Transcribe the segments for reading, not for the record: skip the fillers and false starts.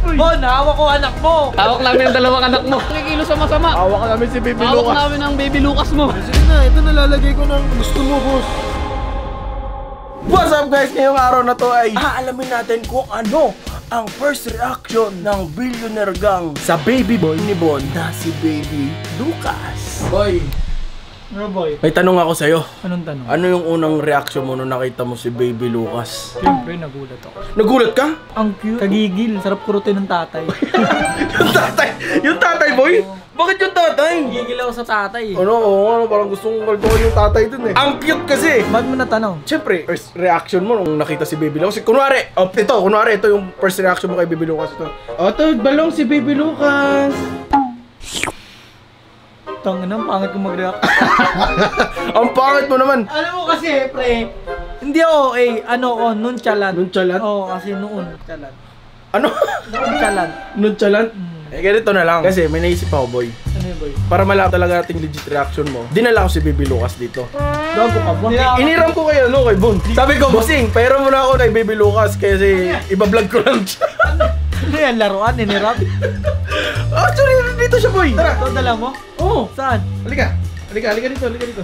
boy. Bon, hawak ko anak mo. Hawak namin ang dalawang anak mo. Nakikilo sa masama. Hawak namin si Baby Hawak Lucas. namin ang Baby Lucas mo. Sige na, ito nalalagay ko ng gusto mo, boss. What's up guys? Ngayong araw na to ay aalamin natin kung ano ang first reaction ng billionaire gang sa baby boy ni Bon na si Baby Lucas. Boy, Ano boy? may tanong ako sa'yo. Anong tanong? Ano yung unang reaction mo nung nakita mo si Baby Lucas? Siyempre, nagulat ako. Nagulat ka? Ang cute. Kagigil. Sarap kurutin ng tatay. Yung tatay boy? Bakit yung tatay? Gigil ako sa tatay. Ano, parang gustong kaldokin yung tatay dun eh. Ang cute kasi. Ba't mo natanong? Siyempre, first reaction mo nung nakita si Baby Lucas. Kunwari, ito yung first reaction mo kay Baby Lucas. Ito, balong si Baby Lucas. Tangina, pangit ko mag-react. Ang pangit mo naman. Alam mo kasi, pre, hindi ako, nonchalant. Nonchalant? Oo, kasi noon, nonchalant. Ano? Nonchalant. Nonchalant? Ganito na lang. Kasi may naisip ako, boy. Ano yun, boy? Para malaman talaga nating legit reaction mo. Dinala ko si Baby Lucas dito. Gago ka ba? Iniram ko kay Bon. Sabi ko, bossing, pera mo na ako kay Baby Lucas kasi iba-vlog ko lang siya. Ano yan, laruan, inirap? Actually, dito siya, boy. Tara. Ito, dala mo? Oo. Saan? Halika dito.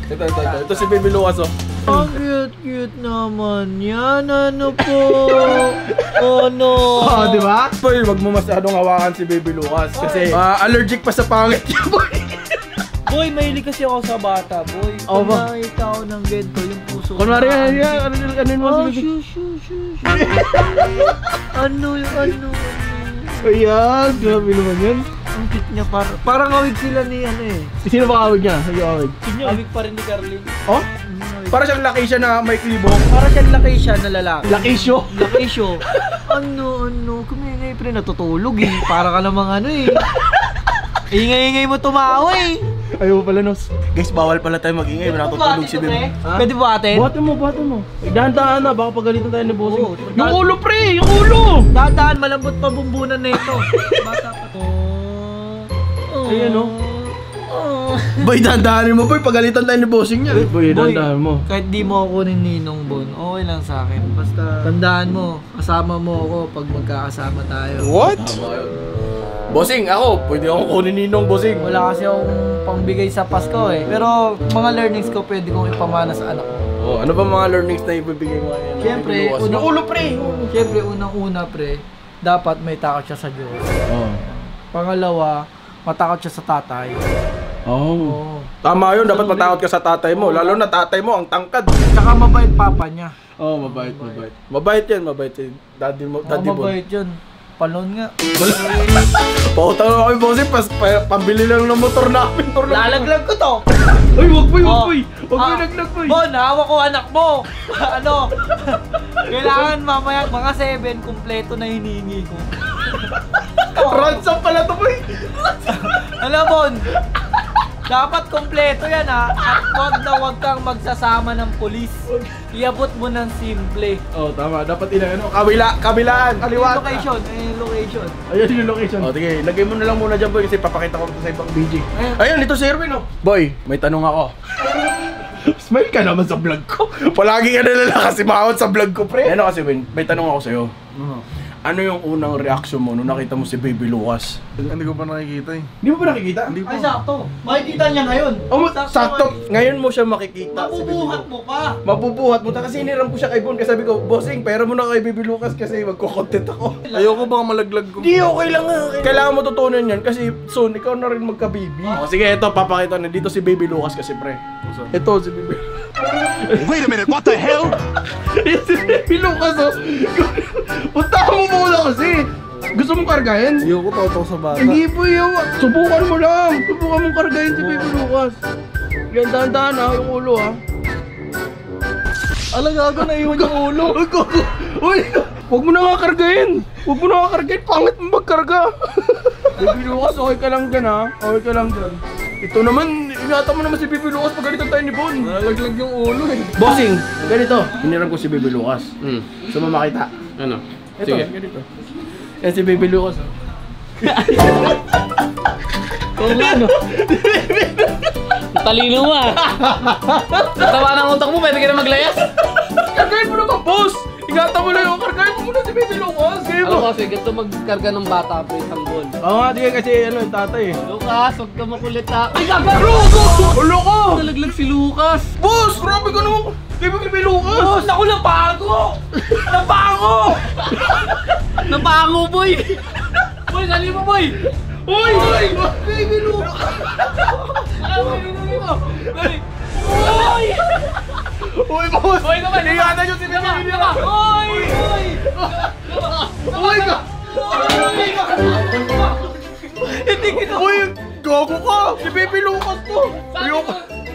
Ito si Baby Lucas, oh. Ang cute naman yan, ano po? Oh no! Di ba? Boy, wag mo masyadong hawakan si Baby Lucas kasi allergic pa sa pangit niya, boy. Boy, mahilig kasi ako sa bata, boy. Pag nakita ko ng ganito, yung puso ko. Kunwari, ano mo si Baby? Ano. Ayan, grabe naman yan. Ang cute niya, parang awig sila ni Sino ba kawig niya? Sa'yo kawig? Awig pa rin ni Carlin. Oh? Para siyang Lakeisha na may klibo. Para siyang Lakeisha na lalaki. Lakeisha? Lakeisha. Ano. Kumingay pre, natutulog eh. Para ka namang Ingay-ingay mo tumawa eh. Ayaw pala, Nos. Guys, bawal pala tayo mag-ingay. Natutulog si Baby. Pwede buhatin? Buhatin mo. Dahan-dahan na. Baka pagalitan tayo ni Bossing. Oo. Yung ulo, pre! Yung ulo! Dahan-dahan, malambot pa bumbunan na ito. Bata pa to. Ayan, oh. Boy, dahan-dahanin mo, boy. Pagalitan tayo ni Bossing niya. Boy, dahan-dahan mo. Kahit di mo ako kunin Ninong Bon, okay lang sa akin. Basta tandaan mo, kasama mo ako pag magkakasama tayo. What? Bossing, ako. Pwede ako kunin Ninong, Bossing. Wala kasi akong pangbigay sa Pasko eh. Pero mga learnings ko pwede kong ipamana sa anak ko. Oh, ano ba mga learnings na ibibigay mo ngayon? Siyempre, yung ulo, pre! Siyempre, unang-una pre, dapat may takot siya sa Diyos. Oh. Pangalawa, matakot siya sa tatay. Oh. Tama yun, dapat matakot ka sa tatay mo. Lalo na tatay mo, ang tangkad. Tsaka mabait papa niya. Oh, mabait. Mabait yan. Daddy Bon. Mabait yun. Palon nga. Pautang na kami, Bossing. Pambili lang ng motor namin. Lalaglag ko to. Ay, wag boy. Wag boy, naglag boy. Bon, hawak ko anak mo. Kailangan mamaya mga 7, kumpleto na hinihingi ko. Ransom pala to, boy. Bon, dapat kumpleto yan ha. At wag kang magsasama ng pulis. Iabot mo ng simple. Oh, tama. Dapat kabilaan. Kaliwat. Location. Ayun yung location. Oh, sige. Lagay mo na lang muna dyan, boy. Kasi papakita ko sa ibang BG. Ayun, ito si Erwin, oh. Boy, may tanong ako. Smile ka naman sa vlog ko. Palagi ka nalala kasi mahawat sa vlog ko, pre. Ano kasi, Win? May tanong ako sa'yo. Ano yung unang reaction mo nung nakita mo si Baby Lucas? Hindi ko pa nakikita eh. Hindi mo ba nakikita? Hindi Ay, pa. sakto. Makikita niya ngayon. Oh, sakto. Ngayon mo siya makikita. Mabubuhat mo pa. Mabubuhat mo. Kasi iniram ko siya kay Bon. Kasi sabi ko, Bossing, pera mo na kay Baby Lucas kasi magko-content ako. Ayoko baka malaglag ko. Hindi, okay lang nga. Kailangan mo tutunan yan kasi soon, ikaw na rin magka-baby. Oh, sige, ito, papakita na. Dito si Baby Lucas kasi, pre. Ito, si Baby Wait a minute, what the hell? si Baby Lucas, oh. Punta mo muna kasi. Gusto mong kargahin? Ayoko totoo sa bata. Hindi po yun. Subukan mo lang. Subukan mong kargahin si Baby Lucas. Yan, dahan-dahan ha, yung ulo ha. Gago na iwan yung ulo. Uy, huwag mo na kakargahin. Pangit mo magkarga. Baby Lucas, okay ka lang dyan ha. Okay ka lang dyan. Ito naman, ingatan mo naman si Baby Lucas pagalitan tayo ni Bon. Nalaglag yung ulo eh. Bossing, ganito. Hiniram ko si Baby Lucas. Gusto mo makita? Ano? Ito, ganito. Yan si Baby Lucas. Kung ano? Talino mo ah. Tawa ng utak mo, pwede ka na maglayas. Kargahin mo naman, boss! Ingatan mo lang yung kargahin mo muna si Baby Lucas. Alam mo kasi, ganito magkarga ng bata pre, tanggol. Oo nga, di kasi ano yung tatay eh. Lucas, huwag ka makulit ha. Ay, gaba! Ulo ko! Nalaglag si Lucas. Boss! Grabe ka naman! Baby Lucas! Boss, naku, napago! Napago! Napango, boy! Boy, sali mo, boy! Uy! Baby Lucas! Ay, boy, mo! Dali! Uy! Uy, boss! Uy, naman! Ingatan nyo si Baby Lucas! Uy! Uy! Uy ka! Hindi kita! Uy! Gago ka! Si Baby Lucas to! Sabi mo,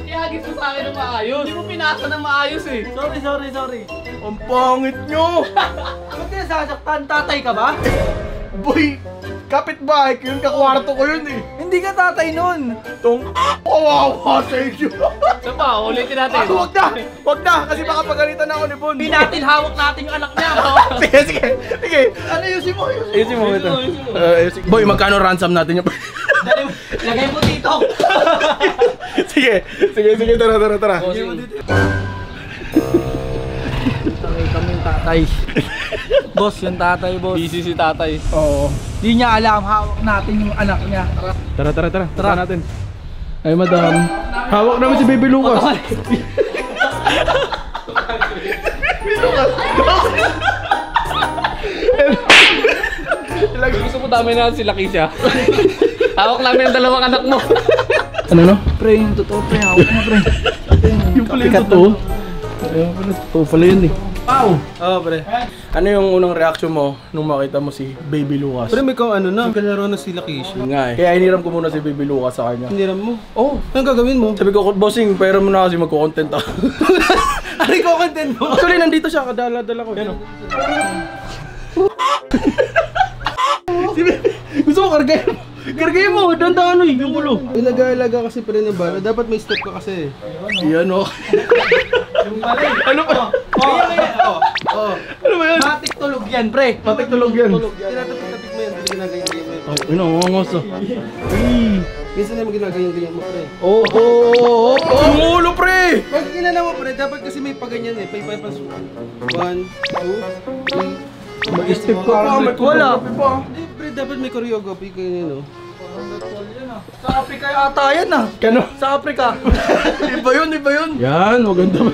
ihagis mo sa akin ng maayos. Hindi mo pinasa ng maayos eh. Sorry. Ang pangit nyo! Ba't kaya sasaktan? Tatay ka ba? Boy! Kapitbahay ko yun, kakwarto ko yun eh! Hindi ka tatay nun! Tong kawawa sa inyo! Saan pa? Ulitin natin. Huwag na! Huwag na! Kasi baka pagalitan ako ni Bon! Hindi natin hawak natin yung anak niya! Sige! Ano ayusin mo? Ayusin mo ito. Boy, magkano ransom natin yung... Dali, lagay mo dito! Sige, tara. Lagay mo dito. Kami yung tatay. Boss, yung tatay, boss. Busy si tatay. Oo. Di niya alam, hawak natin yung anak niya. Tara. Tara natin. Ay, madam. Hawak namin si Baby Lucas. Gusto mo dami na sila Kisha. Hawak namin ang dalawang anak mo. Ano no? Pre, yung totoo, pre. Hawak mo, pre. Yung pala yung totoo. Ayun pala, totoo pala yun eh. Wow! Oo, pre. Ano yung unang reaction mo nung makita mo si Baby Lucas? Pero may kang ano na, kalaro na sila Kisha. Yun nga eh. Kaya hiniram ko muna si Baby Lucas sa kanya. Hiniram mo. Oh, Anong gagawin mo? sabi ko, bossing, pero mo na kasi magko-content ako. Aray ko content mo! Actually, nandito siya, kadala-dala ko. Yan o. Gusto mo kargayin mo? Kargayin mo, dandahan eh, yung ulo. Ilaga-ilaga kasi pa rin ng bala. Dapat may step ka kasi. Yan o. Ano pa? Ano ba yan? Matik tulog yan, pre. Matik tulog yan. Tinatapik-tapik mo yan, hindi ginagayang-gayang mo yan. Ano, ngangos ah. Minsan naman ginagayang-gayang mo, pre. Oh, ang ulo pre! Pag ginana mo, pre, dapat kasi may paganyan eh. Pay-pay-pas. 1, 2, 3. Mag-step ka pa, may Wala. choreography pa. Hindi, pre, dapat may choreography kayo yun, no? Sa Africa yata yan ah. Kano? Sa Africa. Iba yun. Yan, maganda ba?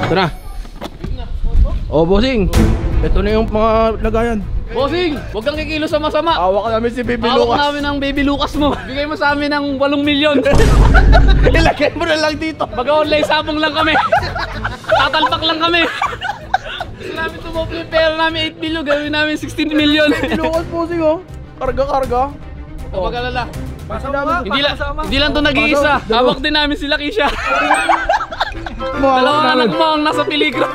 Tara. Oh, bossing. Ito na yung mga lagayan. Bossing, huwag kang kikilos sa masama. Hawak namin si Baby Hawak Lucas. namin ang Baby Lucas mo. Bigay mo sa amin ng 8 milyon. Ilagay mo na lang dito. Mag-online sabong lang kami. Tatalpak lang kami. Gusto namin tumopli yung pera namin 8 milyon. Gawin namin 16 milyon. Baby Lucas, bossing oh. Karga. Huwag mag-alala. Masama. Hindi lang to nag-iisa. Hawak din namin sila Kisha. Dalawang anak mo ang nasa peligro.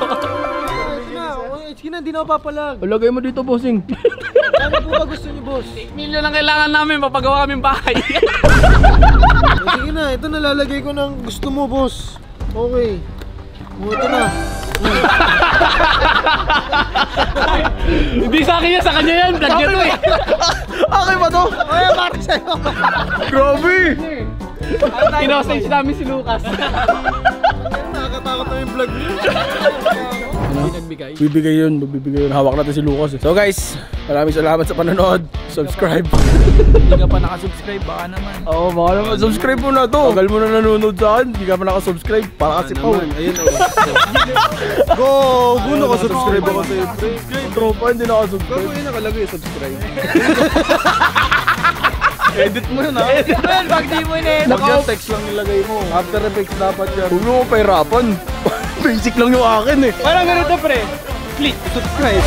Hindi na ako papalag. Lagay mo dito, bossing. Ano po ba gusto niyo, boss? 8 milyon ang kailangan namin. Papagawa kaming bahay. Sige na, ito nalalagay ko ng gusto mo, boss. Okay. Ito na. Hindi sa akin yan, sa kanya yan. Vlog niya to eh. Okay ba to? Ay, para sa'yo. Grabe! Inosage namin si Lucas. Nakakatakot na yung vlog niyo. Nagbigay. Magbibigay yun. Hawak natin si Lucas eh. So guys, maraming salamat sa panonood. Subscribe. Hindi ka pa nakasubscribe, baka naman. Oo, baka naman. Subscribe mo na to. Tagal mo na nanonood sa akin. Hindi ka pa nakasubscribe. Para kasi Paul. Ayun o. Go! Guno ka subscribe ako sa'yo. Tropa, hindi nakasubscribe. Bago yun nakalagay, subscribe. Edit mo yun ha. Well, pag di mo in-edit. Huwag yan, text lang nilagay mo. After Effects dapat yan. Huwag mo pahirapan. Basic lang yung akin eh. Parang ganito pre. Click. Subscribe.